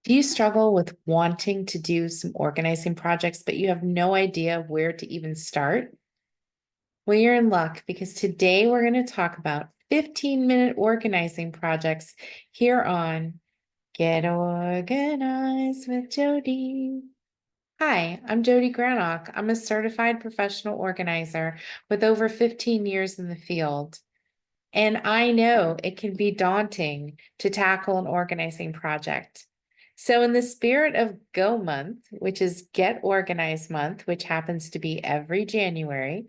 Do you struggle with wanting to do some organizing projects, but you have no idea where to even start? Well, you're in luck because today we're going to talk about 15-minute organizing projects here on Get Organized with Jodi. Hi, I'm Jodi Granok. I'm a certified professional organizer with over 15 years in the field. And I know it can be daunting to tackle an organizing project. So, in the spirit of Go Month, which is Get Organized Month, which happens to be every January,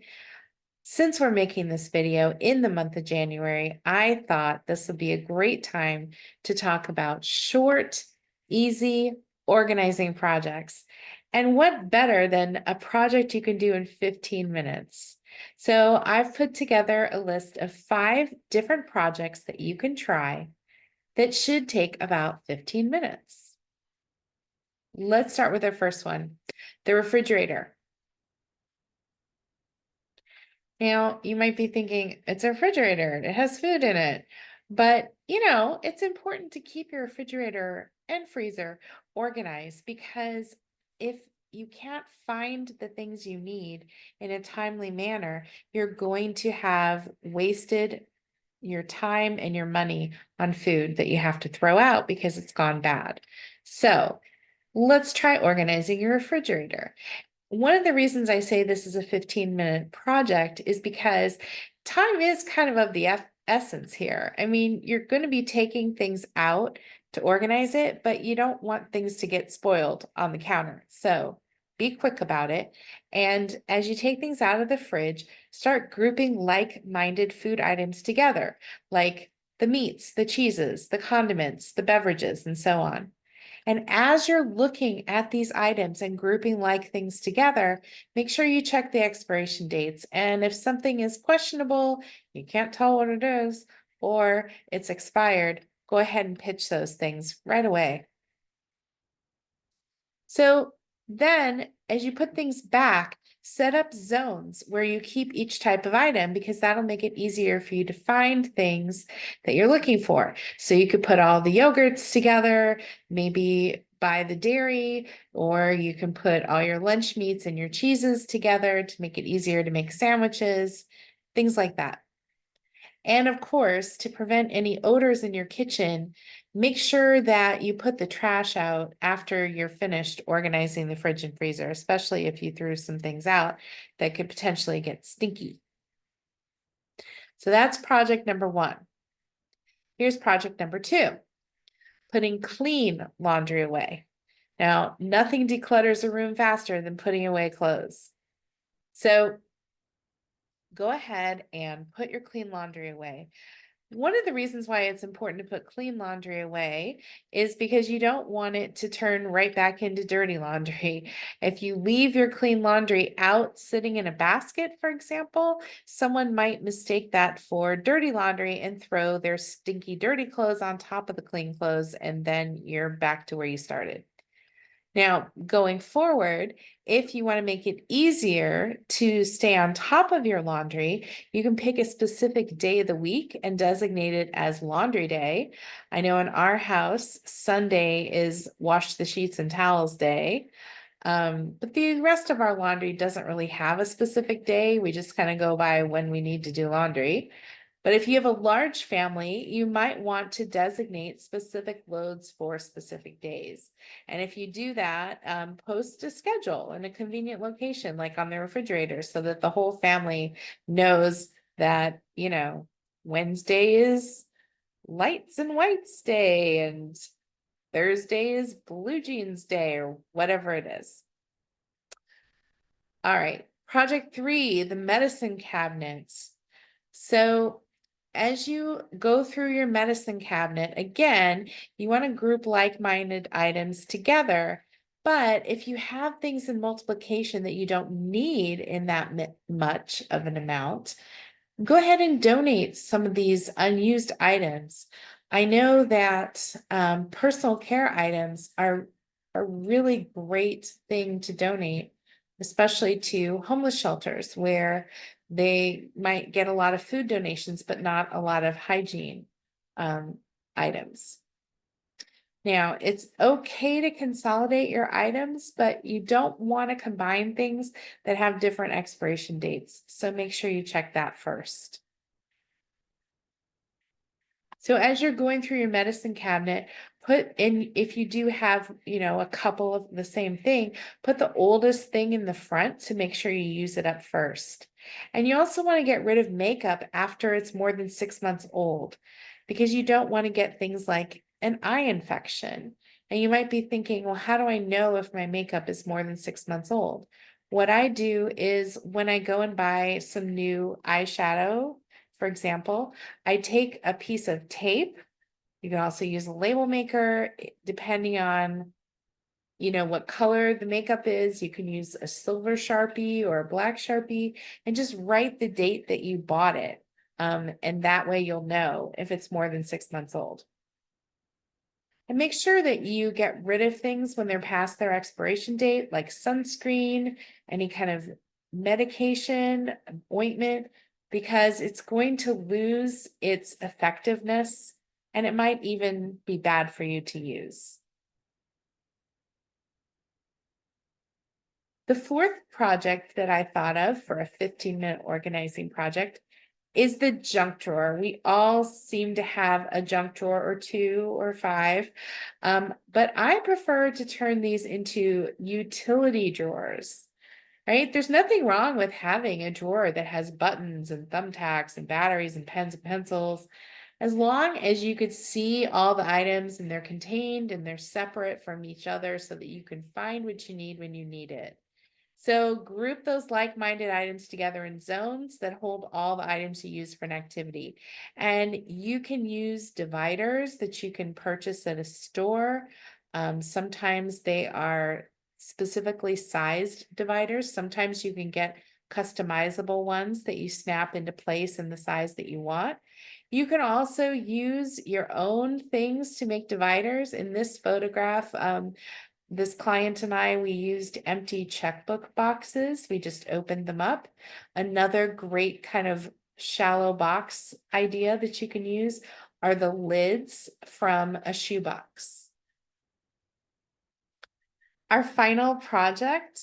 since we're making this video in the month of January, I thought this would be a great time to talk about short, easy organizing projects. And what better than a project you can do in 15 minutes? So I've put together a list of 5 different projects that you can try that should take about 15 minutes. Let's start with our first one, the refrigerator. Now, you might be thinking, it's a refrigerator, it has food in it. But, it's important to keep your refrigerator and freezer organized because if you can't find the things you need in a timely manner, you're going to have wasted your time and your money on food that you have to throw out because it's gone bad. So, let's try organizing your refrigerator. One of the reasons I say this is a 15-minute project is because time is kind of the essence here. I mean, you're going to be taking things out to organize it, but you don't want things to get spoiled on the counter. So be quick about it. And as you take things out of the fridge, start grouping like-minded food items together, like the meats, the cheeses, the condiments, the beverages, and so on. And as you're looking at these items and grouping like things together, make sure you check the expiration dates. And if something is questionable, you can't tell what it is, or it's expired, go ahead and pitch those things right away. So then, as you put things back, set up zones where you keep each type of item because that'll make it easier for you to find things that you're looking for. So you could put all the yogurts together, maybe by the dairy, or you can put all your lunch meats and your cheeses together to make it easier to make sandwiches, things like that. And of course, to prevent any odors in your kitchen, make sure that you put the trash out after you're finished organizing the fridge and freezer, especially if you threw some things out that could potentially get stinky. So that's project number 1. Here's project number 2, putting clean laundry away. Now, nothing declutters a room faster than putting away clothes. So go ahead and put your clean laundry away. One of the reasons why it's important to put clean laundry away is because you don't want it to turn right back into dirty laundry. If you leave your clean laundry out sitting in a basket, for example, someone might mistake that for dirty laundry and throw their stinky, dirty clothes on top of the clean clothes, and then you're back to where you started. Now, going forward, if you want to make it easier to stay on top of your laundry, you can pick a specific day of the week and designate it as laundry day. I know in our house, Sunday is wash the sheets and towels day. But the rest of our laundry doesn't really have a specific day. We just kind of go by when we need to do laundry. But if you have a large family, you might want to designate specific loads for specific days. And if you do that, post a schedule in a convenient location, like on the refrigerator, so that the whole family knows that, Wednesday is lights and whites day and Thursday is blue jeans day or whatever it is. All right, project 3, the medicine cabinets. So as you go through your medicine cabinet, again, you want to group like-minded items together. But if you have things in multiplication that you don't need in that much of an amount, go ahead and donate some of these unused items. I know that personal care items are a really great thing to donate, especially to homeless shelters where they might get a lot of food donations, but not a lot of hygiene items. Now, it's okay to consolidate your items, but you don't want to combine things that have different expiration dates. So make sure you check that first. So as you're going through your medicine cabinet, put in, if you do have, a couple of the same thing, put the oldest thing in the front to make sure you use it up first. And you also want to get rid of makeup after it's more than 6 months old, because you don't want to get things like an eye infection. And you might be thinking, well, how do I know if my makeup is more than 6 months old? What I do is when I go and buy some new eyeshadow, for example, I take a piece of tape. You can also use a label maker, depending on, what color the makeup is. You can use a silver Sharpie or a black Sharpie and just write the date that you bought it. And that way you'll know if it's more than 6 months old. And make sure that you get rid of things when they're past their expiration date, like sunscreen, any kind of medication, ointment, because it's going to lose its effectiveness and it might even be bad for you to use. The fourth project that I thought of for a 15-minute organizing project is the junk drawer. We all seem to have a junk drawer or two or five, but I prefer to turn these into utility drawers, right? There's nothing wrong with having a drawer that has buttons and thumbtacks and batteries and pens and pencils, as long as you could see all the items and they're contained and they're separate from each other so that you can find what you need when you need it. So group those like-minded items together in zones that hold all the items you use for an activity. And you can use dividers that you can purchase at a store. Sometimes they are specifically sized dividers. Sometimes you can get customizable ones that you snap into place in the size that you want. You can also use your own things to make dividers. In this photograph, this client and I, we used empty checkbook boxes. We just opened them up. Another great kind of shallow box idea that you can use are the lids from a shoebox. Our final project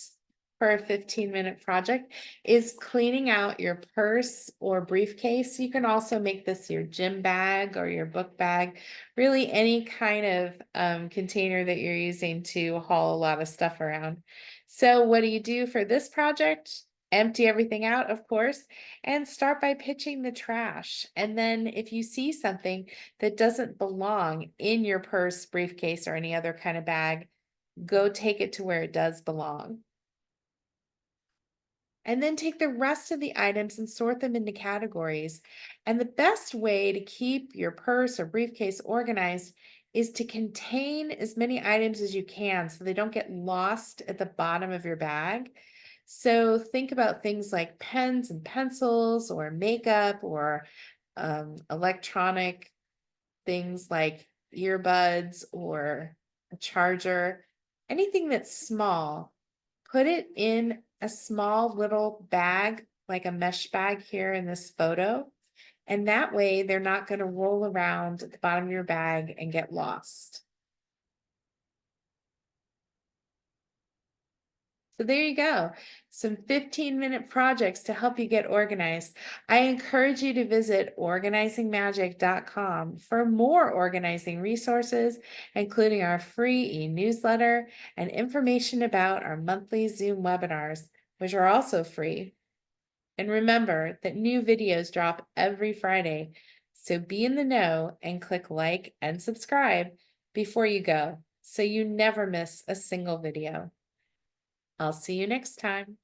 for a 15-minute project is cleaning out your purse or briefcase. You can also make this your gym bag or your book bag, really any kind of container that you're using to haul a lot of stuff around. So what do you do for this project? Empty everything out, of course, and start by pitching the trash. And then if you see something that doesn't belong in your purse, briefcase, or any other kind of bag, go take it to where it does belong. And then take the rest of the items and sort them into categories. And the best way to keep your purse or briefcase organized is to contain as many items as you can so they don't get lost at the bottom of your bag. So think about things like pens and pencils or makeup or electronic things like earbuds or a charger, anything that's small, put it in a small little bag, like a mesh bag here in this photo. And that way they're not going to roll around at the bottom of your bag and get lost. So there you go. Some 15-minute projects to help you get organized. I encourage you to visit organizingmagic.com for more organizing resources, including our free e-newsletter and information about our monthly Zoom webinars, which are also free. And remember that new videos drop every Friday. So be in the know and click like and subscribe before you go so you never miss a single video. I'll see you next time.